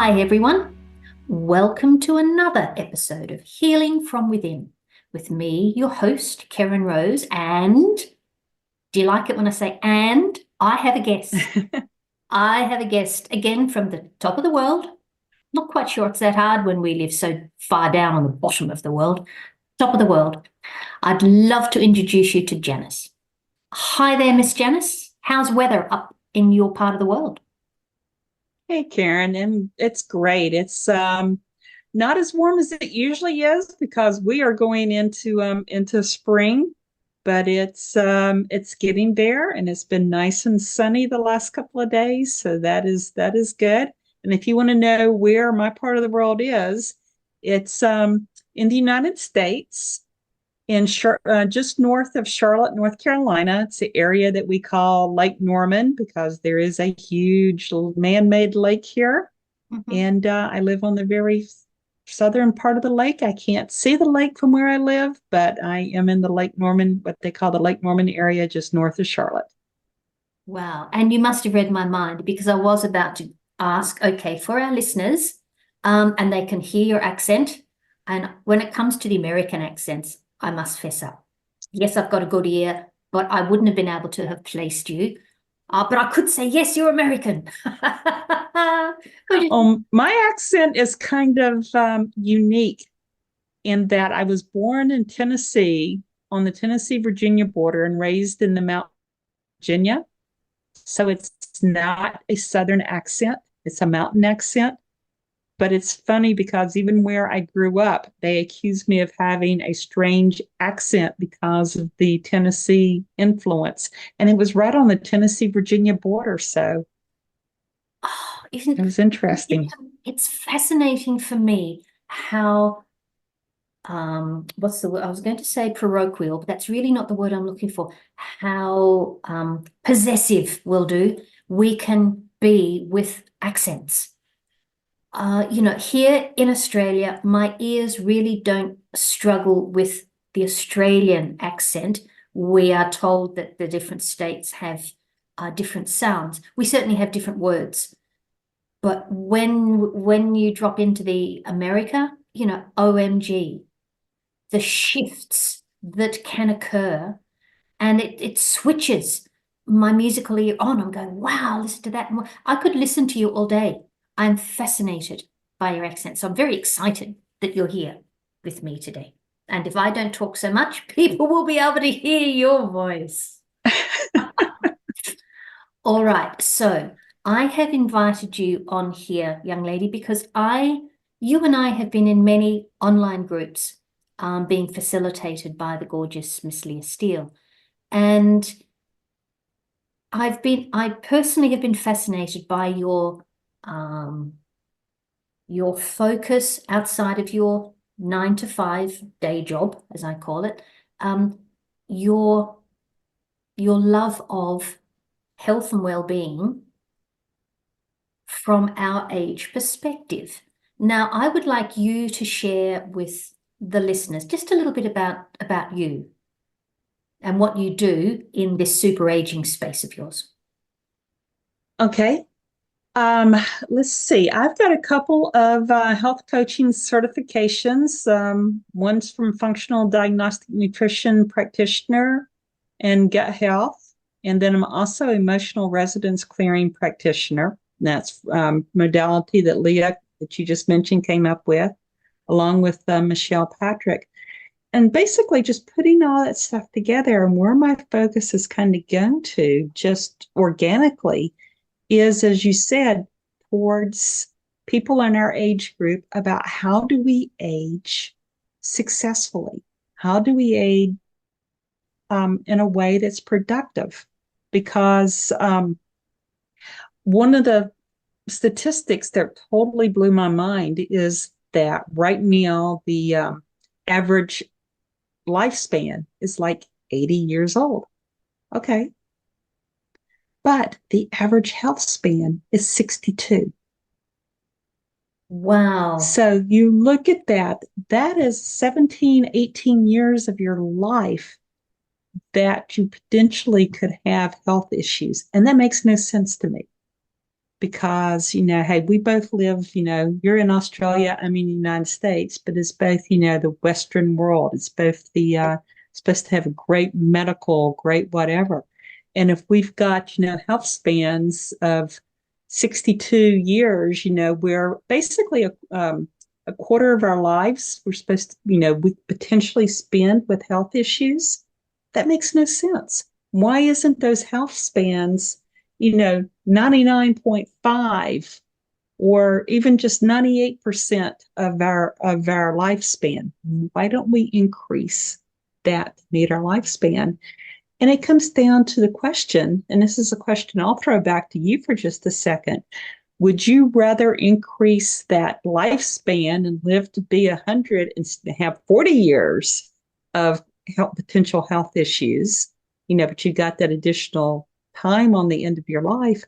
Hi, everyone. Welcome to another episode of Healing from Within with me, your host, Keryn Rose. And do you like it when I say and? I have a guest. I have a guest again from the top of the world. Not quite sure it's that hard when we live so far down on the bottom of the world. Top of the world. I'd love to introduce you to Janice. Hi there, Miss Janice. How's weather up in your part of the world? Hey, Karen, and it's great. It's not as warm as it usually is because we are going into spring, but it's getting there, and it's been nice and sunny the last couple of days, so that is good. And if you want to know where my part of the world is, it's in the United States, just north of Charlotte, North Carolina. It's the area that we call Lake Norman because there is a huge man-made lake here. Mhm. And I live on the very southern part of the lake. I can't see the lake from where I live, but I am in the Lake Norman, what they call the Lake Norman area, just north of Charlotte. Wow. And you must have read my mind because I was about to ask, okay, for our listeners, and they can hear your accent. And when it comes to the American accents, I must fess up. Yes, I've got a good ear, but I wouldn't have been able to have placed you. But I could say, yes, you're American. Which is- My accent is kind of unique in that I was born in Tennessee on the Tennessee-Virginia border and raised in the Mount Virginia. So it's not a Southern accent, it's a mountain accent. But it's funny because even where I grew up, they accused me of having a strange accent because of the Tennessee influence. And it was right on the Tennessee Virginia border. So oh, it isn't was interesting. it's fascinating for me how what's the word? I was going to say parochial, but that's really not the word I'm looking for. How possessive will do we can be with accents. Here in Australia, my ears really don't struggle with the Australian accent. We are told that the different states have different sounds. We certainly have different words. But when you drop into the America, OMG, the shifts that can occur, and it switches my musical ear on. I'm going, wow, listen to that. I could listen to you all day. I'm fascinated by your accent. So I'm very excited that you're here with me today. And if I don't talk so much, people will be able to hear your voice. All right. So I have invited you on here, young lady, because you and I have been in many online groups being facilitated by the gorgeous Miss Leah Steele. And I personally have been fascinated by your focus outside of your 9 to 5 day job, as I call it, um, your your love of health and well-being from our age perspective. Now, I would like you to share with the listeners just a little bit about you and what you do in this super aging space of yours. Okay. Um, let's see. I've got a couple of health coaching certifications. One's from functional diagnostic nutrition practitioner and gut health. And then I'm also emotional resonance clearing practitioner. That's modality that Leah, that you just mentioned, came up with, along with Michelle Patrick. And basically just putting all that stuff together, and where my focus is kind of going to just organically is, as you said, towards people in our age group about how do we age successfully? How do we age in a way that's productive? Because one of the statistics that totally blew my mind is that right now the average lifespan is like 80 years old. Okay. But the average health span is 62. Wow. So you look at that, that is 17, 18 years of your life that you potentially could have health issues. And that makes no sense to me because, hey, we both live, you're in Australia, I'm in the United States, but it's both, the Western world. It's both supposed to have a great medical, great whatever. And if we've got, health spans of 62 years, we're basically a quarter of our lives we're supposed to, we potentially spend with health issues. That makes no sense. Why isn't those health spans, 99.5 or even just 98% of our lifespan? Why don't we increase that to meet our lifespan? And it comes down to the question, and this is a question I'll throw back to you for just a second. Would you rather increase that lifespan and live to be 100 and have 40 years of potential health issues, but you got that additional time on the end of your life?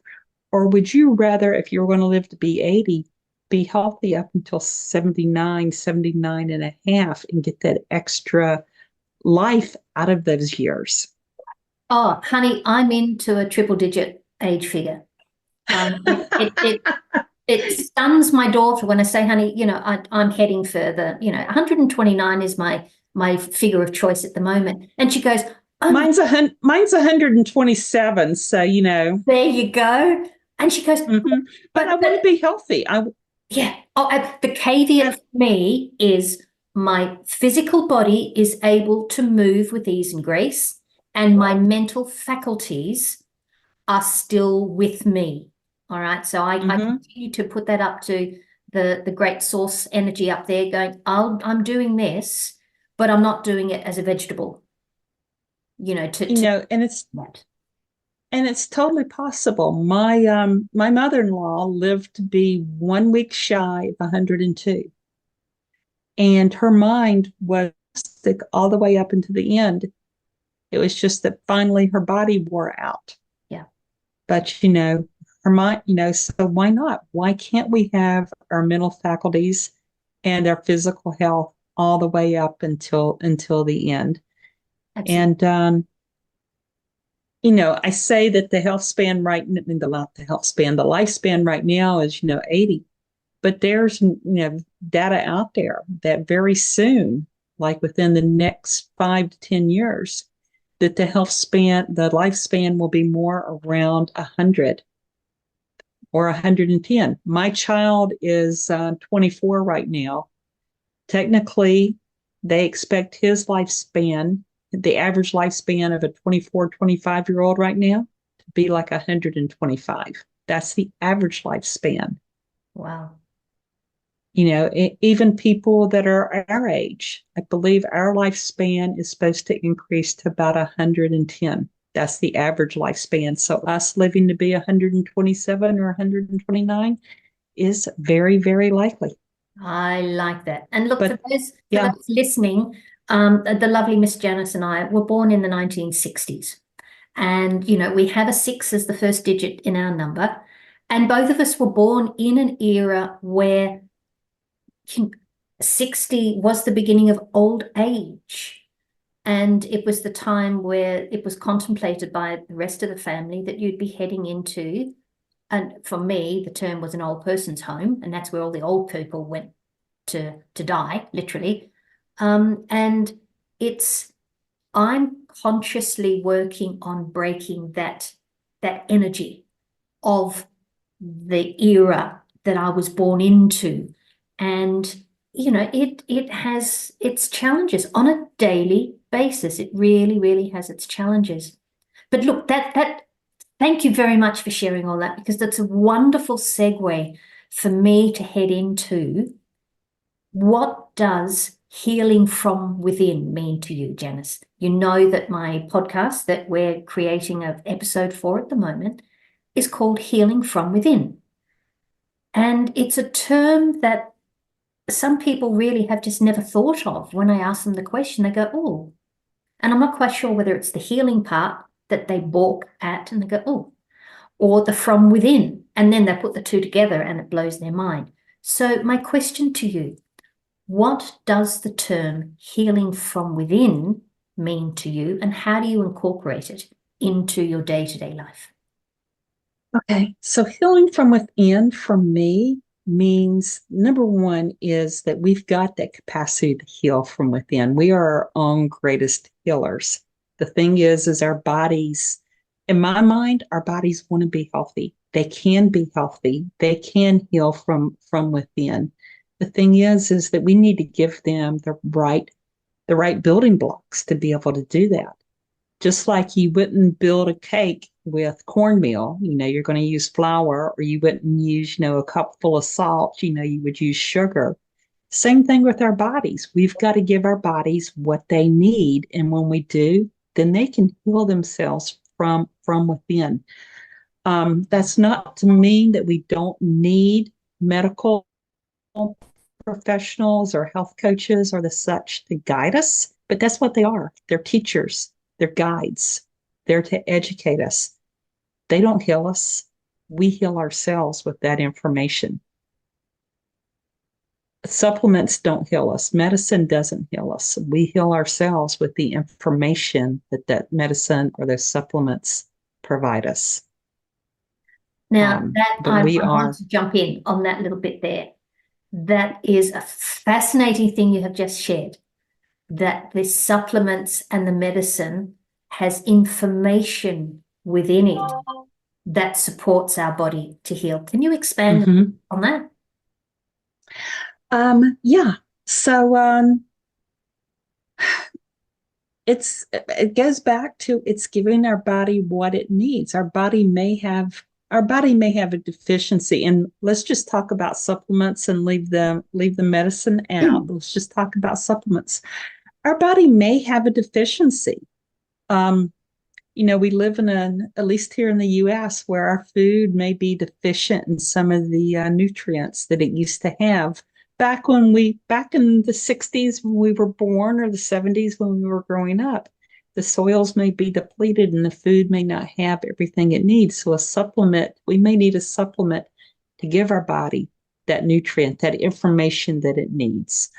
Or would you rather, if you're going to live to be 80, be healthy up until 79, 79 and a half and get that extra life out of those years? Oh, honey, I'm into a triple digit age figure. It stuns my daughter when I say, honey, I'm heading further. 129 is my figure of choice at the moment. And she goes, oh, mine's 127. So, there you go. And she goes, but I want to be healthy. Yeah. The caveat for me is my physical body is able to move with ease and grace, and my mental faculties are still with me. All right. So I continue to put that up to the great source energy up there going, I'm doing this, but I'm not doing it as a vegetable. And it's totally possible. My mother-in-law lived to be 1 week shy of 102. And her mind was sick all the way up into the end. It was just that finally her body wore out. Yeah. But, her mind, so why not? Why can't we have our mental faculties and our physical health all the way up until the end? Absolutely. And, I say that the lifespan right now is, 80, but there's, data out there that very soon, like within the next 5 to 10 years, that the lifespan will be more around 100 or 110. My child is 24 right now. Technically, they expect his lifespan, the average lifespan of a 24, 25-year-old right now, to be like 125. That's the average lifespan. Wow. Even people that are our age, I believe our lifespan is supposed to increase to about 110. That's the average lifespan. So us living to be 127 or 129 is very, very likely. I like that. And look, for those listening, the lovely Miss Janice and I were born in the 1960s. And, we have a 6 as the first digit in our number. And both of us were born in an era where 60 was the beginning of old age. And it was the time where it was contemplated by the rest of the family that you'd be heading into, and for me, the term was an old person's home, and that's where all the old people went to die, literally. And I'm consciously working on breaking that energy of the era that I was born into. And it has its challenges on a daily basis. It really, really has its challenges. But look, thank you very much for sharing all that, because that's a wonderful segue for me to head into what does healing from within mean to you, Janice? You know that my podcast that we're creating an episode for at the moment is called Healing from Within. And it's a term that some people really have just never thought of. When I ask them the question, they go, oh, and I'm not quite sure whether it's the healing part that they balk at and they go, oh, or the from within. And then they put the two together and it blows their mind. So my question to you, what does the term healing from within mean to you, and how do you incorporate it into your day-to-day life? Okay, so healing from within for me means number one is that we've got that capacity to heal from within. We are our own greatest healers. The thing is our bodies, in my mind, our bodies want to be healthy. They can be healthy. They can heal from within. The thing is that we need to give them the right building blocks to be able to do that. Just like you wouldn't build a cake with cornmeal, you're going to use flour, or you wouldn't use, a cup full of salt, you would use sugar. Same thing with our bodies. We've got to give our bodies what they need. And when we do, then they can heal themselves from within. That's not to mean that we don't need medical professionals or health coaches or the such to guide us, but that's what they are. They're teachers, they're guides, they're to educate us. They don't heal us. We heal ourselves with that information. Supplements don't heal us. Medicine doesn't heal us. We heal ourselves with the information that medicine or those supplements provide us. Now, But I we want are. to jump in on that little bit there. That is a fascinating thing you have just shared, that the supplements and the medicine has information within it that supports our body to heal. Can you expand on that? Yeah. So it goes back to it's giving our body what it needs. Our body may have a deficiency, and let's just talk about supplements and leave the medicine out. Let's just talk about supplements. Our body may have a deficiency. We live at least here in the US, where our food may be deficient in some of the nutrients that it used to have back in the 60s when we were born, or the 70s when we were growing up. The soils may be depleted and the food may not have everything it needs. So we may need a supplement to give our body that nutrient, that information that it needs.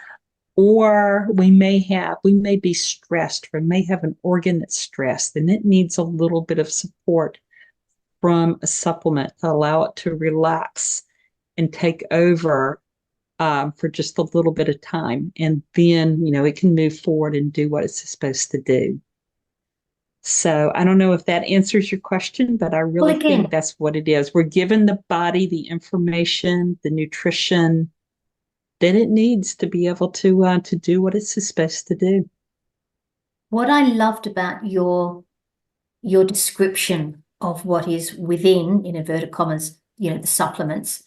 Or we may be stressed, or may have an organ that's stressed, and it needs a little bit of support from a supplement to allow it to relax and take over for just a little bit of time. And then, it can move forward and do what it's supposed to do. So I don't know if that answers your question, but I really think that's what it is. We're giving the body the information, the nutrition that it needs to be able to do what it's supposed to do. What I loved about your description of what is within, in inverted commas, the supplements,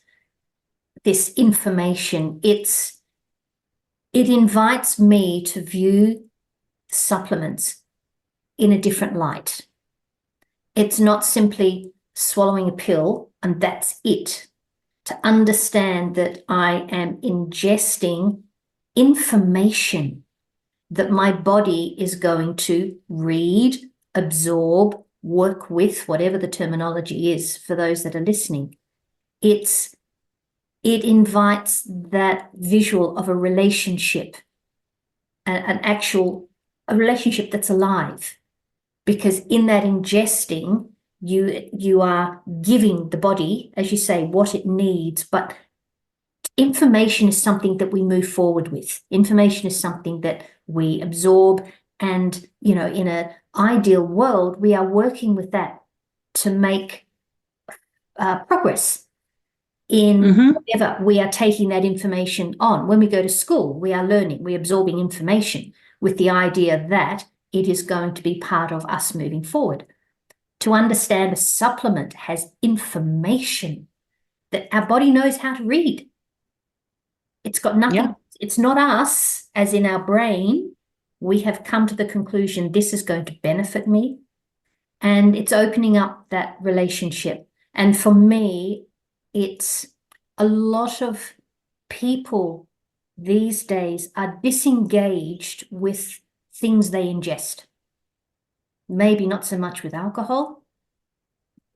this information, it invites me to view supplements in a different light. It's not simply swallowing a pill and that's it. To understand that I am ingesting information that my body is going to read, absorb, work with, whatever the terminology is for those that are listening. It invites that visual of a relationship, a relationship that's alive, because in that ingesting, you are giving the body, as you say, what it needs, but information is something that we move forward with. Information is something that we absorb, and in an ideal world, we are working with that to make progress in whatever we are taking that information on. When we go to school, we are learning, we're absorbing information with the idea that it is going to be part of us moving forward. To understand a supplement has information that our body knows how to read. It's got nothing, It's not us, as in our brain. We have come to the conclusion this is going to benefit me, and it's opening up that relationship. And for me, it's a lot of people these days are disengaged with things they ingest. Maybe not so much with alcohol,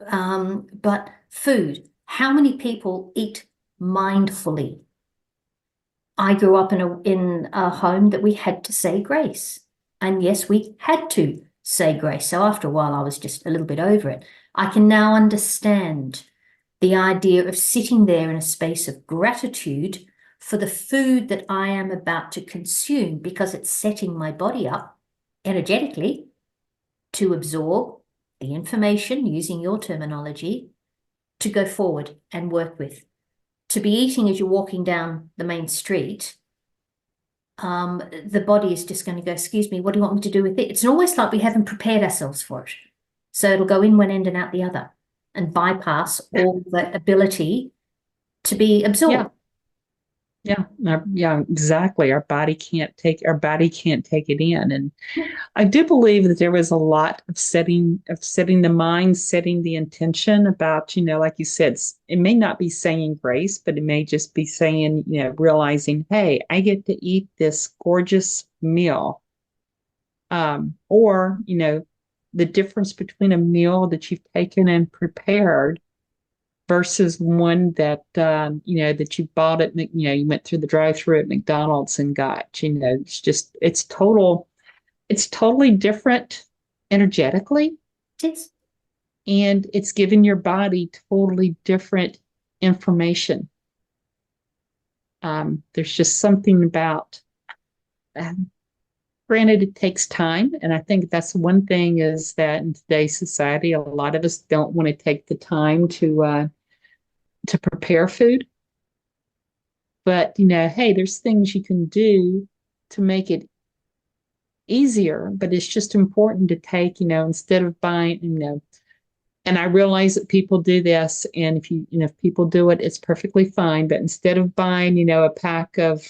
but food. How many people eat mindfully? I grew up in a home that we had to say grace. And yes, we had to say grace. So after a while, I was just a little bit over it. I can now understand the idea of sitting there in a space of gratitude for the food that I am about to consume, because it's setting my body up energetically to absorb the information, using your terminology, to go forward and work with. To be eating as you're walking down the main street, the body is just going to go, excuse me, what do you want me to do with it? It's almost like we haven't prepared ourselves for it. So it'll go in one end and out the other and bypass all the ability to be absorbed. Yeah, exactly. Our body can't take it in. And I do believe that there was a lot of setting the mind, setting the intention about, like you said, it may not be saying grace, but it may just be saying, realizing, hey, I get to eat this gorgeous meal. Or, the difference between a meal that you've taken and prepared versus one that that you bought at you went through the drive-through at McDonald's and got. It's totally different energetically. Yes. And it's giving your body totally different information. There's just something about granted, it takes time. And I think that's one thing, is that in today's society, a lot of us don't want to take the time to prepare food. But, hey, there's things you can do to make it easier, but it's just important to take, instead of buying, and I realize that people do this, and if people do it, it's perfectly fine. But instead of buying, a pack of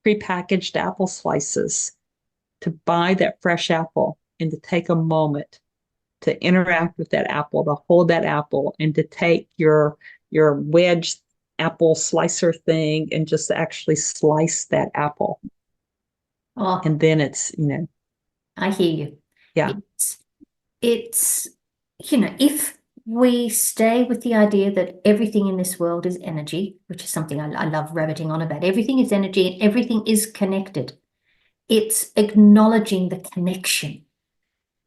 prepackaged apple slices, to buy that fresh apple and to take a moment to interact with that apple, to hold that apple, and to take your wedge apple slicer thing and just actually slice that apple. Oh, and then it's, I hear you. yeah. It's if we stay with the idea that everything in this world is energy, which is something I love rabbiting on about, everything is energy and everything is connected. It's acknowledging the connection.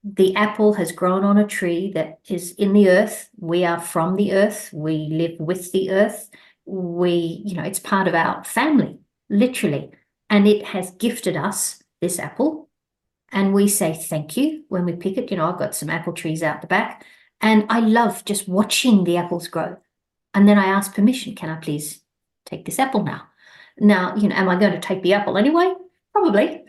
The apple has grown on a tree that is in the earth. We are from the earth. We live with the earth. It's part of our family, literally. And it has gifted us this apple. And we say thank you when we pick it. I've got some apple trees out the back. And I love just watching the apples grow. And then I ask permission, can I please take this apple now? Now, am I going to take the apple anyway? Probably.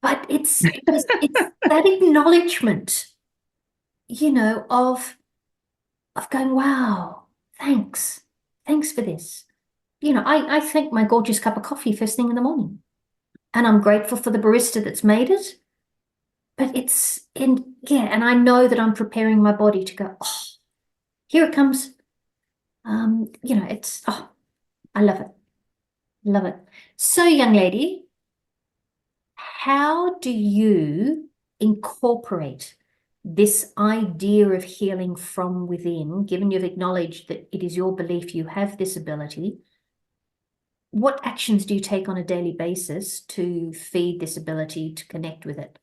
But it's that acknowledgement, of going, wow, thanks. Thanks for this. I thank my gorgeous cup of coffee first thing in the morning. And I'm grateful for the barista that's made it. But and I know that I'm preparing my body to go, oh, here it comes. I love it. Love it. So, young lady, how do you incorporate this idea of healing from within, given you've acknowledged that it is your belief you have this ability? What actions do you take on a daily basis to feed this ability to connect with it?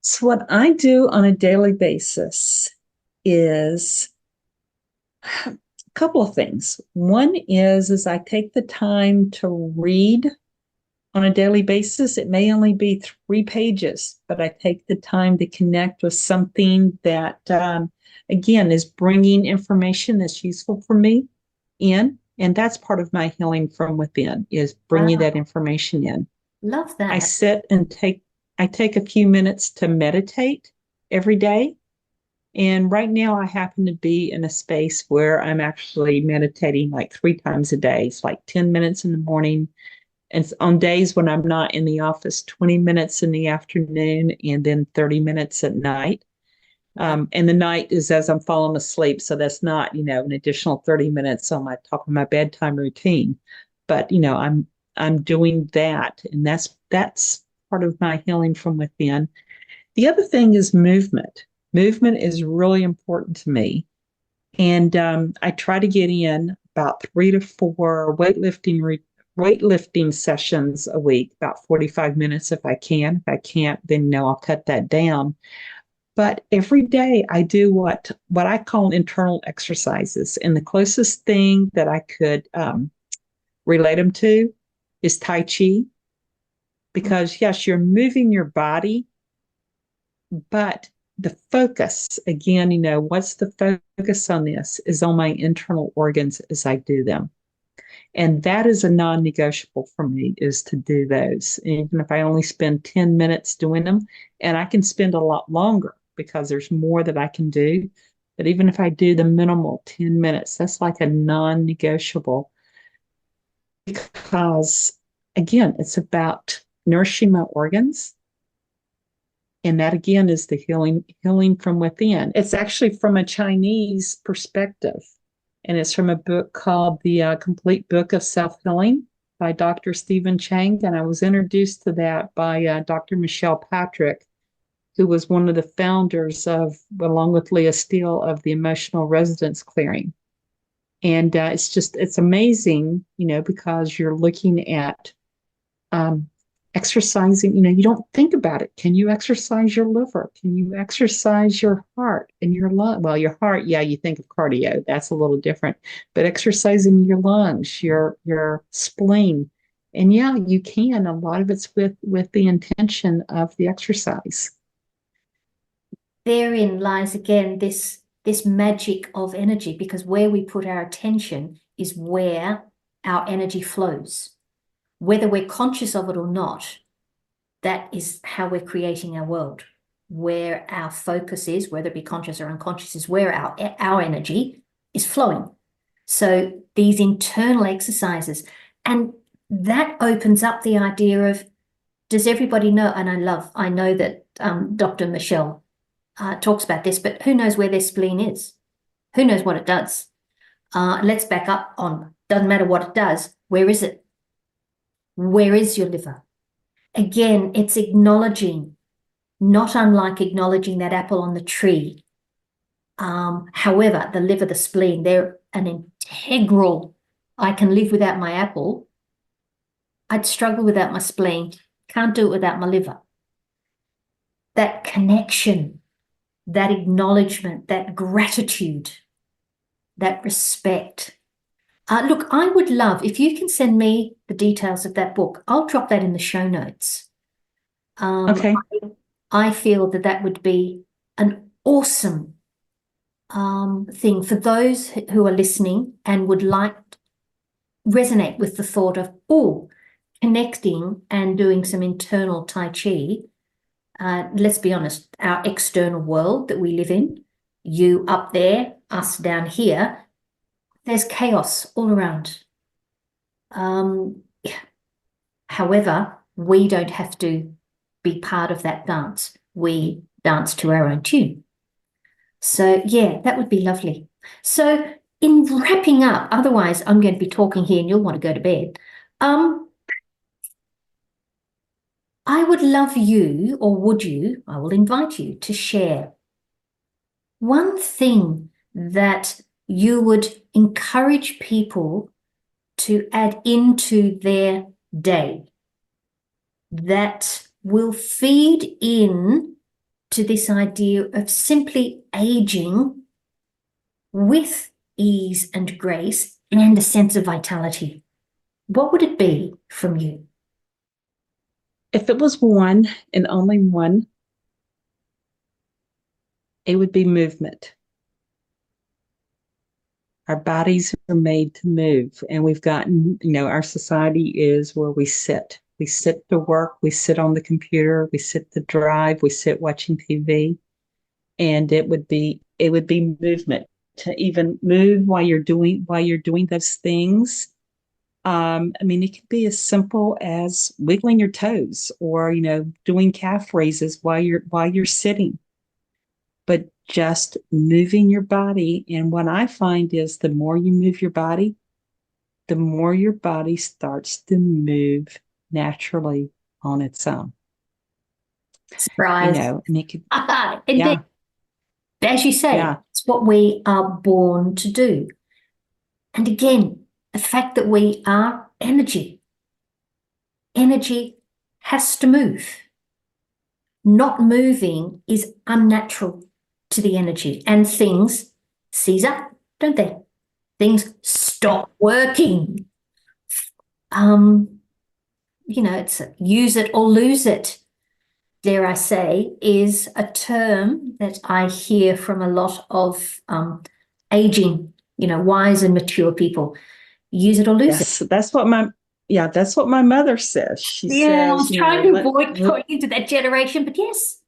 So what I do on a daily basis is a couple of things. One is I take the time to read on a daily basis. It may only be 3 pages, but I take the time to connect with something that, again, is bringing information that's useful for me in. And that's part of my healing from within, is bringing that information in. Love that. I sit and I take a few minutes to meditate every day. And right now I happen to be in a space where I'm actually meditating like 3 times a day. It's like 10 minutes in the morning. And on days when I'm not in the office, 20 minutes in the afternoon, and then 30 minutes at night. And the night is as I'm falling asleep. So that's not, an additional 30 minutes on my top of my bedtime routine. But, I'm doing that. And that's part of my healing from within. The other thing is movement. Movement is really important to me. And I try to get in about 3 to 4 weightlifting sessions a week, about 45 minutes if I can. If I can't, then I'll cut that down. But every day I do what I call internal exercises. And the closest thing that I could relate them to is Tai Chi. Because yes, you're moving your body, but the focus, again, what's the focus on this is on my internal organs as I do them. And that is a non-negotiable for me, is to do those. Even if I only spend 10 minutes doing them, and I can spend a lot longer because there's more that I can do. But even if I do the minimal 10 minutes, that's like a non-negotiable, because again, it's about nourishing my organs. And that again is the healing from within. It's actually from a Chinese perspective. And it's from a book called The Complete Book of Self-Healing by Dr. Stephen Chang. And I was introduced to that by Dr. Michelle Patrick, who was one of the founders of, along with Leah Steele, of the Emotional Resonance Clearing. And it's amazing, because you're looking at exercising. You don't think about it. Can you exercise your liver? Can you exercise your heart and your lung? Well, your heart, yeah, you think of cardio. That's a little different. But exercising your lungs, your spleen. And yeah, you can. A lot of it's with the intention of the exercise. Therein lies again this magic of energy, because where we put our attention is where our energy flows. Whether we're conscious of it or not, that is how we're creating our world. Where our focus is, whether it be conscious or unconscious, is where our energy is flowing. So these internal exercises, and that opens up the idea of, does everybody know? And I know that Dr. Michelle talks about this, but who knows where their spleen is? Who knows what it does? Let's back up on, doesn't matter what it does, where is it? Where is your liver? Again, it's acknowledging, not unlike acknowledging that apple on the tree. However, the liver, the spleen, they're an integral. I can live without my apple. I'd struggle without my spleen. Can't do it without my liver. That connection, that acknowledgement, that gratitude, that respect. Look, I would love, if you can send me the details of that book, I'll drop that in the show notes. Okay. I feel that would be an awesome thing for those who are listening and would like resonate with the thought of, connecting and doing some internal Tai Chi. Let's be honest, our external world that we live in, you up there, us down here, there's chaos all around. However, we don't have to be part of that dance. We dance to our own tune. So yeah, that would be lovely. So in wrapping up, otherwise I'm going to be talking here and you'll want to go to bed. I would love you, or would you, I will invite you to share one thing that you would encourage people to add into their day that will feed in to this idea of simply aging with ease and grace and a sense of vitality. What would it be from you? If it was one and only one, it would be movement. Our bodies are made to move, and we've gotten, our society is where we sit. We sit to work, we sit on the computer, we sit to drive, we sit watching TV. And it would be movement, to even move while you're doing those things. It could be as simple as wiggling your toes, or doing calf raises while you're sitting. But just moving your body. And what I find is the more you move your body, the more your body starts to move naturally on its own. Surprise. And it could, yeah. As you say, it's what we are born to do. And again, the fact that we are energy has to move. not moving is unnatural to the energy, and things seize up, don't they? Things stop working. It's use it or lose it, dare I say, is a term that I hear from a lot of aging, wise and mature people. Use it or lose it. That's what my mother says. She Yeah, I says, was trying to avoid going into that generation, but yes.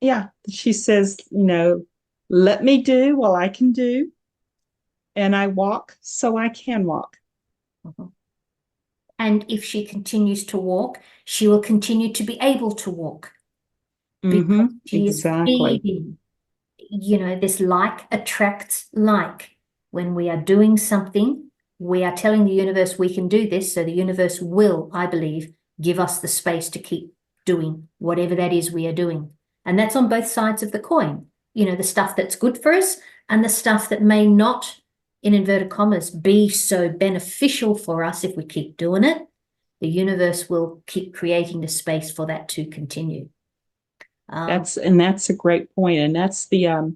Yeah, she says, let me do what I can do, and I walk so I can walk. Mhm. And if she continues to walk, she will continue to be able to walk because she is Exactly. feeding. This like attracts like. When we are doing something, we are telling the universe we can do this, so the universe will, I believe, give us the space to keep doing whatever that is we are doing. And that's on both sides of the coin. The stuff that's good for us and the stuff that may not, in inverted commas, be so beneficial for us if we keep doing it. The universe will keep creating the space for that to continue. That's a great point. And that's to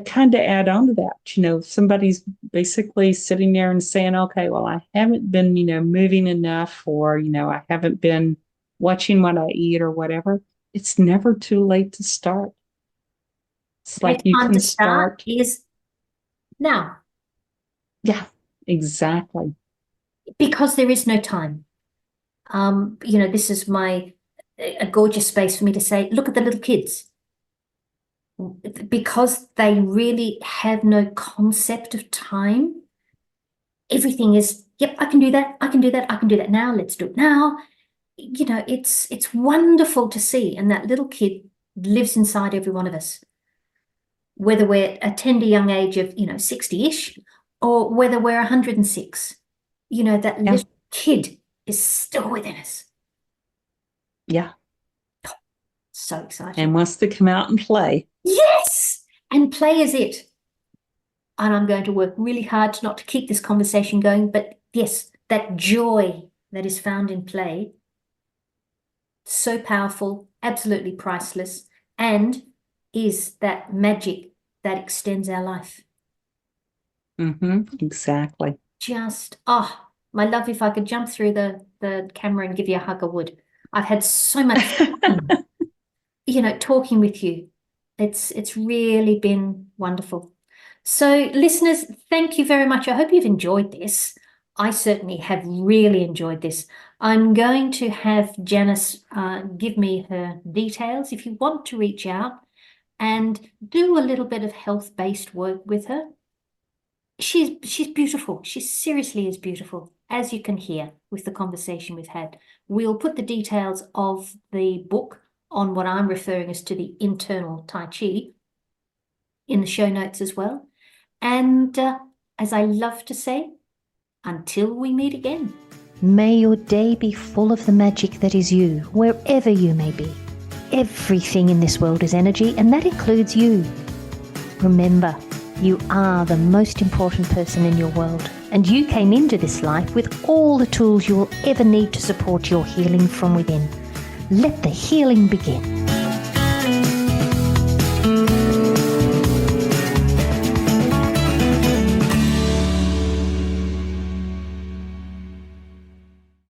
kind of add on to that, somebody's basically sitting there and saying, okay, well, I haven't been, moving enough, or, I haven't been watching what I eat or whatever. It's never too late to start. It's like you Time can to start start. is now. Yeah, exactly. Because there is no time. This is a gorgeous space for me to say, look at the little kids. Because they really have no concept of time, everything is, yep, I can do that, I can do that, I can do that now, let's do it now. It's wonderful to see. And that little kid lives inside every one of us. Whether we're a tender young age of, 60-ish, or whether we're 106, that little kid is still within us. Yeah. So exciting. And wants to come out and play. Yes! And play is it. And I'm going to work really hard not to keep this conversation going, but yes, that joy that is found in play, so powerful, absolutely priceless, and is that magic that extends our life. Exactly. My love, if I could jump through the camera and give you a hug, I would. I've had so much fun, talking with you. It's really been wonderful. So listeners, thank you very much. I hope you've enjoyed this. I certainly have really enjoyed this. I'm going to have Janice give me her details if you want to reach out and do a little bit of health-based work with her. She's beautiful. She seriously is beautiful, as you can hear with the conversation we've had. We'll put the details of the book on what I'm referring as to the internal Tai Chi in the show notes as well. And as I love to say, until we meet again. May your day be full of the magic that is you, wherever you may be. Everything in this world is energy, and that includes you. Remember, you are the most important person in your world, and you came into this life with all the tools you will ever need to support your healing from within. Let the healing begin.